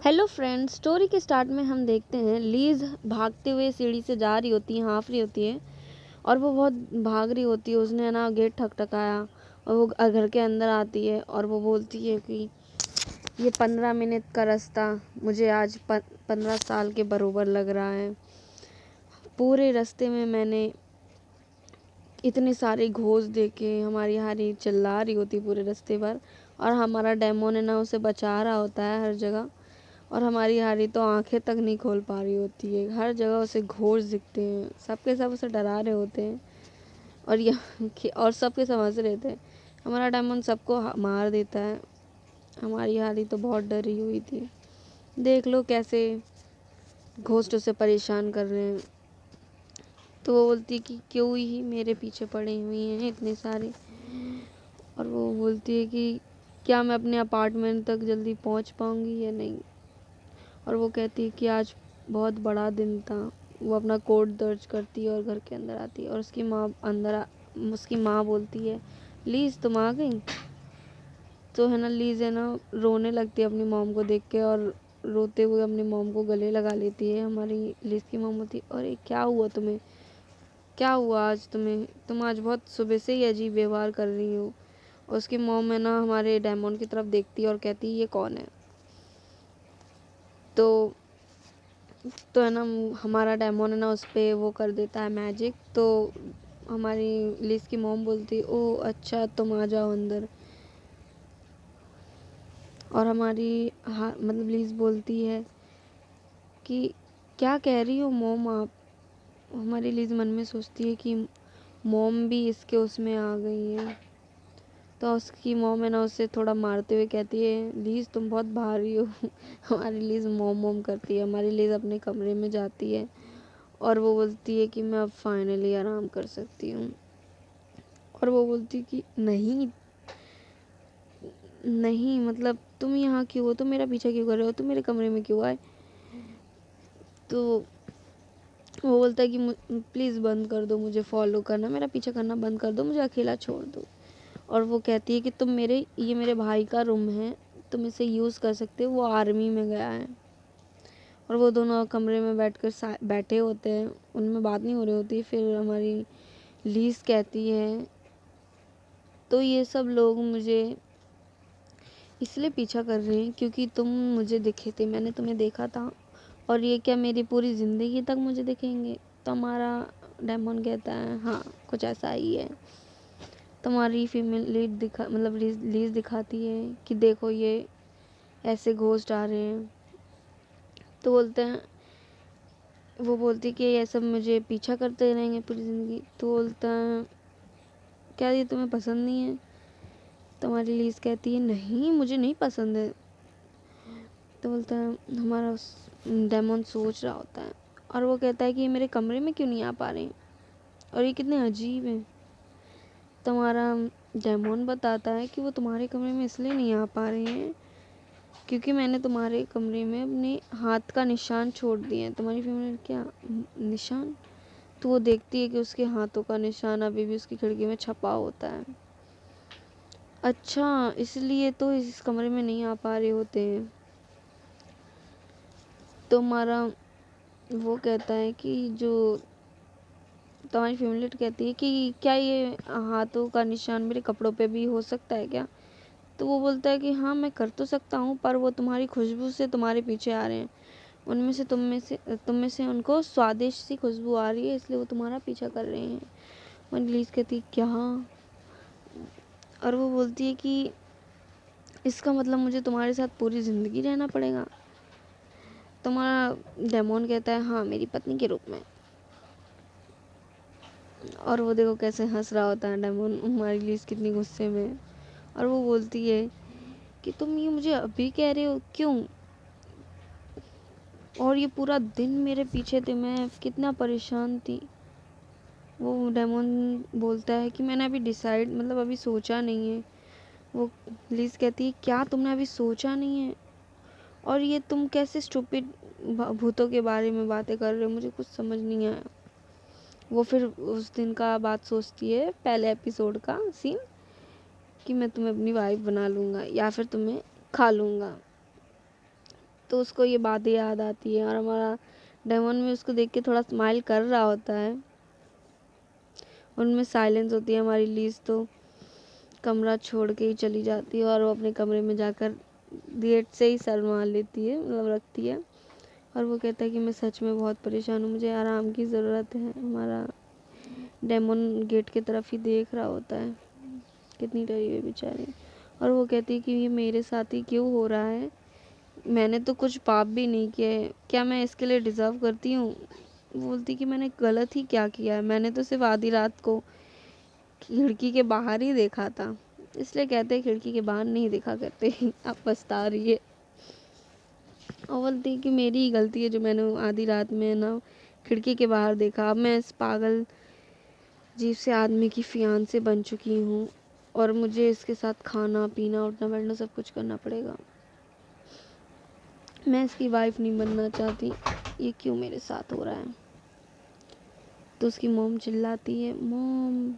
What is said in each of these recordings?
Hello friends, story के start में हम देखते हैं लीज भागते हुए सीढ़ी से जा रही होती है, हाँफ रही होती है और वो बहुत भाग रही होती है। उसने ना गेट ठकठकाया और वो घर के अंदर आती है और वो बोलती है कि ये 15 मिनट का रास्ता मुझे आज 15 साल के बराबर लग रहा है। पूरे रास्ते में मैंने इतने सारे घोष देखे। हमारी हारी चिल्ला रही होती पूरे रास्ते पर और हमारा डेमो ने ना उसे बचा रहा होता है हर जगह। और हमारी हारी तो आंखें तक नहीं खोल पा रही होती है, हर जगह उसे घोष दिखते हैं, सबके सब उसे डरा रहे होते हैं और और सबके सब हंस रहे थे। हमारा डायमंड सबको मार देता है। हमारी हारी तो बहुत डरी हुई थी। देख लो कैसे घोस्ट उसे परेशान कर रहे हैं। तो वो बोलती है कि क्यों ही मेरे पीछे पड़े हुए हैं इतने सारे। और वो बोलती है कि क्या मैं अपने अपार्टमेंट तक जल्दी पहुंच पाऊंगी या नहीं। और वो कहती है कि आज बहुत बड़ा दिन था। वो अपना कोड दर्ज करती है और घर के अंदर आती है और उसकी माँ बोलती है, लीज तुम आ गई। तो है ना, लीज है ना रोने लगती है अपनी मॉम को देख के और रोते हुए अपनी मॉम को गले लगा लेती है। हमारी लीज की मॉम होती है, अरे क्या हुआ तुम्हें, क्या हुआ आज तुम्हें, तुम आज बहुत सुबह से ही अजीब व्यवहार कर रही हो। और उसकी मॉम है ना हमारे डायमंड की तरफ देखती है और कहती है ये कौन है। तो है ना हमारा डायमंड है ना उस पर वो कर देता है मैजिक। तो हमारी लिज की मॉम बोलती है, ओह अच्छा तुम आ जाओ अंदर। और हमारी मतलब लिज बोलती है कि क्या कह रही हो मॉम आप। हमारी लिज मन में सोचती है कि मॉम भी इसके उसमें आ गई है। तो उसकी मॉम है ना उसे थोड़ा मारते हुए कहती है, लीज तुम बहुत भारी हो। हमारी लीज मॉम मॉम करती है। हमारी लीज अपने कमरे में जाती है और वो बोलती है कि मैं अब फाइनली आराम कर सकती हूँ। और वो बोलती है कि नहीं नहीं, मतलब तुम यहाँ क्यों हो, तुम मेरा पीछा क्यों कर रहे हो, तुम मेरे कमरे में क्यों आए। तो वो बोलता है कि प्लीज़ बंद कर दो, मुझे फॉलो करना, मेरा पीछा करना बंद कर दो, मुझे अकेला छोड़ दो। और वो कहती है कि ये मेरे भाई का रूम है, तुम इसे यूज़ कर सकते हो, वो आर्मी में गया है। और वो दोनों कमरे में बैठे होते हैं, उनमें बात नहीं हो रही होती। फिर हमारी लीज कहती है, तो ये सब लोग मुझे इसलिए पीछा कर रहे हैं क्योंकि तुम मुझे दिखे थे, मैंने तुम्हें देखा था। और ये क्या मेरी पूरी ज़िंदगी तक मुझे दिखेंगे। तो हमारा डायमंड कहता है हाँ कुछ ऐसा ही है। तुम्हारी फीमेल लीड लीज दिखाती है कि देखो ये ऐसे घोस्ट आ रहे हैं। तो वो बोलती है कि ये सब मुझे पीछा करते रहेंगे पूरी ज़िंदगी। तो बोलता है क्या ये तुम्हें पसंद नहीं है। तो हमारी लीज कहती है नहीं मुझे नहीं पसंद है। तो बोलता है हमारा डेमन सोच रहा होता है और वो कहता है कि ये मेरे कमरे में क्यों नहीं आ पा रहे हैं और ये कितने अजीब हैं। तो हमारा डेमन बताता है कि वो तुम्हारे कमरे में इसलिए नहीं आ पा रहे हैं क्योंकि मैंने तुम्हारे कमरे में अपने हाथ का निशान छोड़ दिए हैं। तुम्हारी फैमिली क्या निशान। तो वो देखती है कि उसके हाथों का निशान अभी भी उसकी खिड़की में छपा होता है। अच्छा इसलिए तो इस कमरे में नहीं आ पा रहे होते हैं। तो हमारा वो कहता है कि जो तुम्हारी फैमिली कहती है कि क्या ये हाथों का निशान मेरे कपड़ों पे भी हो सकता है क्या। तो वो बोलता है कि हाँ मैं कर तो सकता हूँ, पर वो तुम्हारी खुशबू से तुम्हारे पीछे आ रहे हैं। उनमें से तुम में से उनको स्वादिष्ट सी खुशबू आ रही है, इसलिए वो तुम्हारा पीछा कर रहे हैं। मंडलीज कहती क्या। और वो बोलती है कि इसका मतलब मुझे तुम्हारे साथ पूरी ज़िंदगी रहना पड़ेगा। तुम्हारा डेमोन कहता है हाँ मेरी पत्नी के रूप में। और वो देखो कैसे हंस रहा होता है डेमोन, हमारी लीज कितनी गुस्से में है। और वो बोलती है कि तुम ये मुझे अभी कह रहे हो क्यों, और ये पूरा दिन मेरे पीछे थे, मैं कितना परेशान थी। वो डेमोन बोलता है कि मैंने अभी अभी सोचा नहीं है। वो लीज कहती है क्या तुमने अभी सोचा नहीं है, और ये तुम कैसे स्टूपिड भूतों के बारे में बातें कर रहे हो, मुझे कुछ समझ नहीं आया। वो फिर उस दिन का बात सोचती है, पहले एपिसोड का सीन, कि मैं तुम्हें अपनी वाइफ बना लूँगा या फिर तुम्हें खा लूँगा। तो उसको ये बातें याद आती है और हमारा डेमन भी उसको देख के थोड़ा स्माइल कर रहा होता है। उनमें साइलेंस होती है। हमारी लीज तो कमरा छोड़ के ही चली जाती है और वो अपने कमरे में जाकर गेट से ही सर मार लेती है, मतलब रखती है। और वो कहता है कि मैं सच में बहुत परेशान हूँ, मुझे आराम की ज़रूरत है। हमारा डेमन गेट की तरफ ही देख रहा होता है, कितनी डरी हुई बेचारी। और वो कहती है कि ये मेरे साथ ही क्यों हो रहा है, मैंने तो कुछ पाप भी नहीं किया है, क्या मैं इसके लिए डिज़र्व करती हूँ। बोलती कि मैंने गलत ही क्या किया है, मैंने तो सिर्फ आधी रात को खिड़की के बाहर ही देखा था, इसलिए कहते हैं खिड़की के बाहर नहीं देखा करते। अब पछता रही है और बोलती है कि मेरी ही गलती है जो मैंने आधी रात में ना खिड़की के बाहर देखा। अब मैं इस पागल अजीब से आदमी की फियांसे बन चुकी हूँ और मुझे इसके साथ खाना पीना उठना बैठना सब कुछ करना पड़ेगा। मैं इसकी वाइफ नहीं बनना चाहती, ये क्यों मेरे साथ हो रहा है। तो उसकी मॉम चिल्लाती है, मॉम,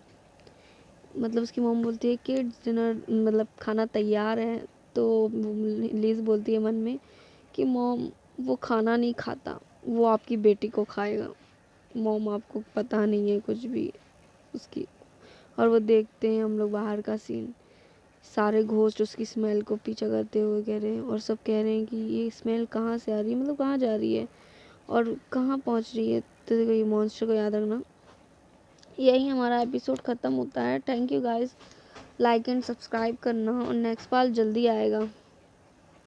मतलब उसकी मॉम बोलती है किड्स डिनर, मतलब खाना तैयार है। तो लीज बोलती है मन में कि मॉम वो खाना नहीं खाता, वो आपकी बेटी को खाएगा। मॉम आपको पता नहीं है कुछ भी उसकी। और वो देखते हैं हम लोग बाहर का सीन, सारे घोस्ट उसकी स्मेल को पीछा करते हुए कह रहे हैं और सब कह रहे हैं कि ये स्मेल कहाँ से आ रही है, मतलब कहाँ जा रही है और कहाँ पहुँच रही है। तो देखो ये मॉन्स्टर को याद रखना। यही हमारा एपिसोड ख़त्म होता है। Thank you guys, like and subscribe करना और नेक्स्ट पार्ट जल्दी आएगा।